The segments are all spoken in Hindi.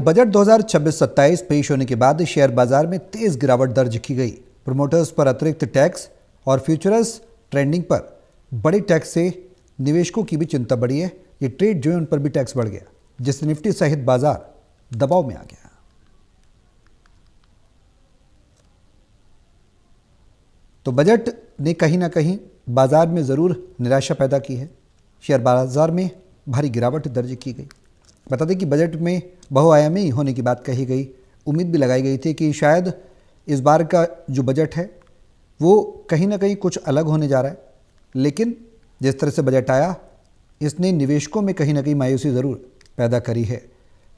बजट 2026-27 पेश होने के बाद शेयर बाजार में तेज गिरावट दर्ज की गई। प्रोमोटर्स पर अतिरिक्त टैक्स और फ्यूचर्स ट्रेडिंग पर बड़े टैक्स से निवेशकों की भी चिंता बढ़ी है। ये ट्रेड जो है उन पर भी टैक्स बढ़ गया, जिससे निफ्टी सहित बाजार दबाव में आ गया। तो बजट ने कहीं ना कहीं बाजार में जरूर निराशा पैदा की है। शेयर बाजार में भारी गिरावट दर्ज की गई। बता दें कि बजट में बहुआयामी होने की बात कही गई। उम्मीद भी लगाई गई थी कि शायद इस बार का जो बजट है वो कहीं ना कहीं कुछ अलग होने जा रहा है, लेकिन जिस तरह से बजट आया इसने निवेशकों में कहीं ना कहीं मायूसी ज़रूर पैदा करी है,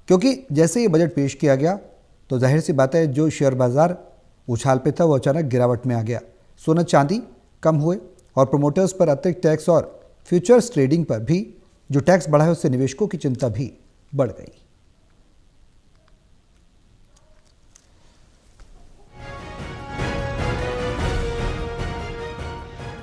क्योंकि जैसे ये बजट पेश किया गया तो जाहिर सी बात है जो शेयर बाज़ार उछाल पे था वो अचानक गिरावट में आ गया। सोना चांदी कम हुए और प्रोमोटर्स पर अतिरिक्त टैक्स और फ्यूचर्स ट्रेडिंग पर भी जो टैक्स बढ़ा है उससे निवेशकों की चिंता भी बढ़ गई।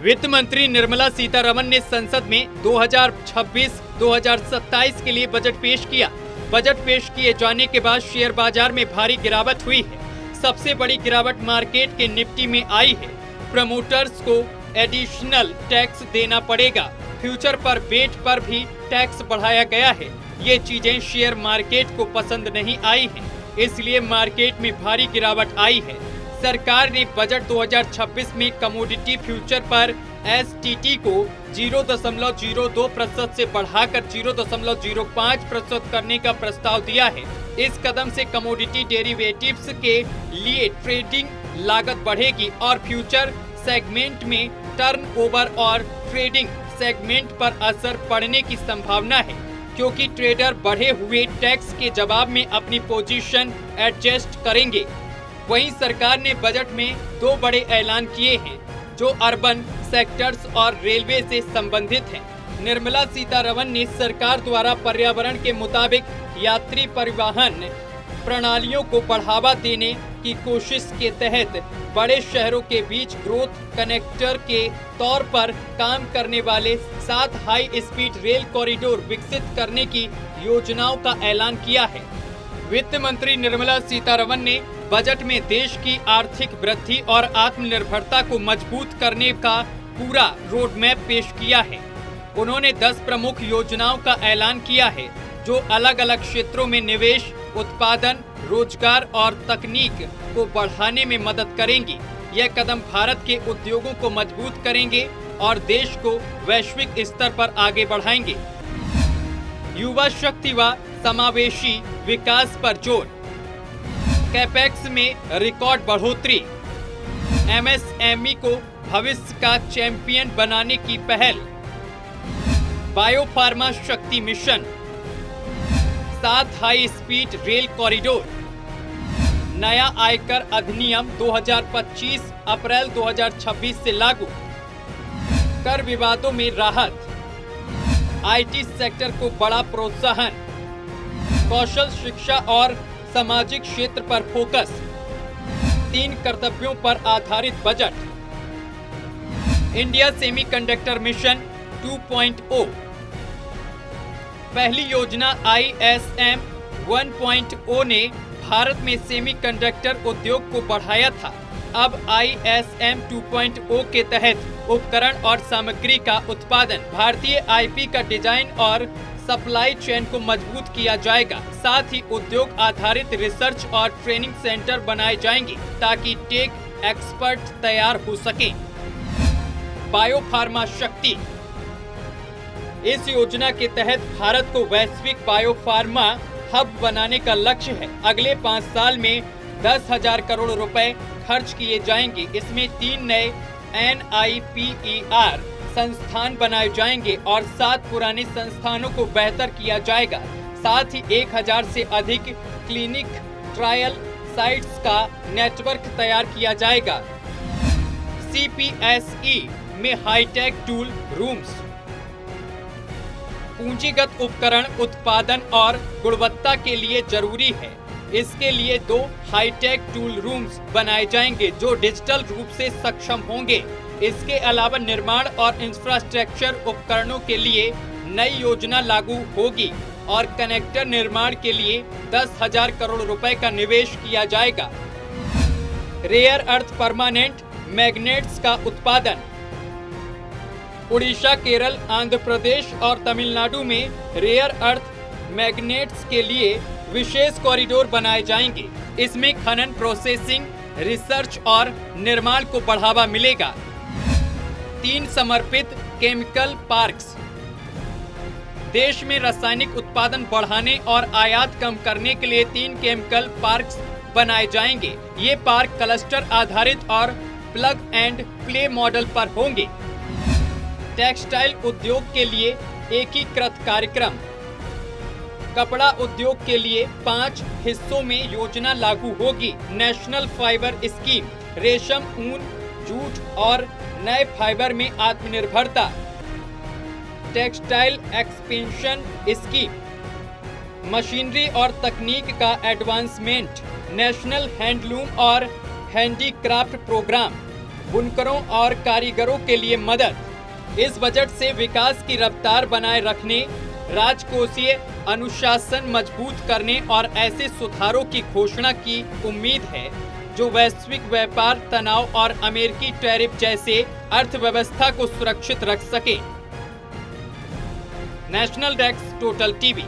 वित्त मंत्री निर्मला सीतारमण ने संसद में 2026-2027 के लिए बजट पेश किया। बजट पेश किए जाने के बाद शेयर बाजार में भारी गिरावट हुई है। सबसे बड़ी गिरावट मार्केट के निफ्टी में आई है। प्रमोटर्स को एडिशनल टैक्स देना पड़ेगा। फ्यूचर पर बेट पर भी टैक्स बढ़ाया गया है। ये चीजें शेयर मार्केट को पसंद नहीं आई हैं, इसलिए मार्केट में भारी गिरावट आई है। सरकार ने बजट 2026 में कमोडिटी फ्यूचर पर एसटीटी को 0.02% से बढ़ाकर 0.05% करने का प्रस्ताव दिया है। इस कदम से कमोडिटी डेरिवेटिव्स के लिए ट्रेडिंग लागत बढ़ेगी और फ्यूचर सेगमेंट में टर्नओवर और ट्रेडिंग सेगमेंट पर असर पड़ने की संभावना है, क्योंकि ट्रेडर बढ़े हुए टैक्स के जवाब में अपनी पोजीशन एडजस्ट करेंगे। वहीं सरकार ने बजट में 2 बड़े ऐलान किए हैं जो अर्बन सेक्टर्स और रेलवे से संबंधित हैं। निर्मला सीतारमण ने सरकार द्वारा पर्यावरण के मुताबिक यात्री परिवहन प्रणालियों को बढ़ावा देने की कोशिश के तहत बड़े शहरों के बीच ग्रोथ कनेक्टर के तौर पर काम करने वाले 7 हाई स्पीड रेल कॉरिडोर विकसित करने की योजनाओं का ऐलान किया है। वित्त मंत्री निर्मला सीतारमण ने बजट में देश की आर्थिक वृद्धि और आत्मनिर्भरता को मजबूत करने का पूरा रोड मैप पेश किया है। उन्होंने 10 प्रमुख योजनाओं का ऐलान किया है जो अलग अलग क्षेत्रों में निवेश, उत्पादन, रोजगार और तकनीक को बढ़ाने में मदद करेंगी। यह कदम भारत के उद्योगों को मजबूत करेंगे और देश को वैश्विक स्तर पर आगे बढ़ाएंगे। युवा शक्ति व समावेशी विकास पर जोर। कैपेक्स में रिकॉर्ड बढ़ोतरी। एमएसएमई को भविष्य का चैंपियन बनाने की पहल। बायोफार्मा शक्ति mission. 7 high speed rail corridor. नया आयकर अधिनियम 2025 अप्रैल 2026 से लागू। कर विवादों में राहत। आईटी सेक्टर को बड़ा प्रोत्साहन। कौशल शिक्षा और सामाजिक क्षेत्र पर फोकस। 3 कर्तव्यों पर आधारित बजट। India semiconductor mission 2.0। पहली योजना ISM 1.0 ने भारत में सेमीकंडक्टर उद्योग को बढ़ाया था। अब ISM 2.0 के तहत उपकरण और सामग्री का उत्पादन, भारतीय IP का डिजाइन और सप्लाई चेन को मजबूत किया जाएगा। साथ ही उद्योग आधारित रिसर्च और ट्रेनिंग सेंटर बनाए जाएंगे ताकि टेक एक्सपर्ट तैयार हो सकें। बायोफार्मा शक्ति। इस योजना के तहत भारत को वैश्विक बायोफार्मा हब बनाने का लक्ष्य है। अगले 5 साल में 10,000 करोड़ रुपए खर्च किए जाएंगे। इसमें 3 नए NIPER संस्थान बनाए जाएंगे और 7 पुराने संस्थानों को बेहतर किया जाएगा। साथ ही 1000 से अधिक क्लिनिक ट्रायल साइट्स का नेटवर्क तैयार किया जाएगा। CPSE में हाईटेक टूल रूम्स। पूंजीगत उपकरण उत्पादन और गुणवत्ता के लिए जरूरी है। इसके लिए 2 हाईटेक टूल रूम्स बनाए जाएंगे जो डिजिटल रूप से सक्षम होंगे। इसके अलावा निर्माण और इंफ्रास्ट्रक्चर उपकरणों के लिए नई योजना लागू होगी। और कनेक्टर निर्माण के लिए 10,000 करोड़ रुपए का निवेश किया जाएगा। रेयर अर्थ परमानेंट मैग्नेट्स का उत्पादन। उड़ीसा, केरल, आंध्र प्रदेश और तमिलनाडु में रेयर अर्थ मैग्नेट्स के लिए विशेष कॉरिडोर बनाए जाएंगे। इसमें खनन, प्रोसेसिंग, रिसर्च और निर्माण को बढ़ावा मिलेगा। 3 समर्पित केमिकल पार्क्स। देश में रासायनिक उत्पादन बढ़ाने और आयात कम करने के लिए 3 केमिकल पार्क्स बनाए जाएंगे। ये पार्क क्लस्टर आधारित और प्लग एंड प्ले मॉडल पर होंगे। टेक्सटाइल उद्योग के लिए एकीकृत कार्यक्रम। कपड़ा उद्योग के लिए 5 हिस्सों में योजना लागू होगी। नेशनल फाइबर स्कीम, रेशम, ऊन, जूट और नए फाइबर में आत्मनिर्भरता। टेक्सटाइल एक्सपेंशन स्कीम, मशीनरी और तकनीक का एडवांसमेंट। नेशनल हैंडलूम और हैंडीक्राफ्ट प्रोग्राम, बुनकरों और कारीगरों के लिए मदद। इस बजट से विकास की रफ्तार बनाए रखने, राजकोषीय अनुशासन मजबूत करने और ऐसे सुधारों की घोषणा की उम्मीद है जो वैश्विक व्यापार तनाव और अमेरिकी टैरिफ जैसे अर्थव्यवस्था को सुरक्षित रख सके। National desk, total TV.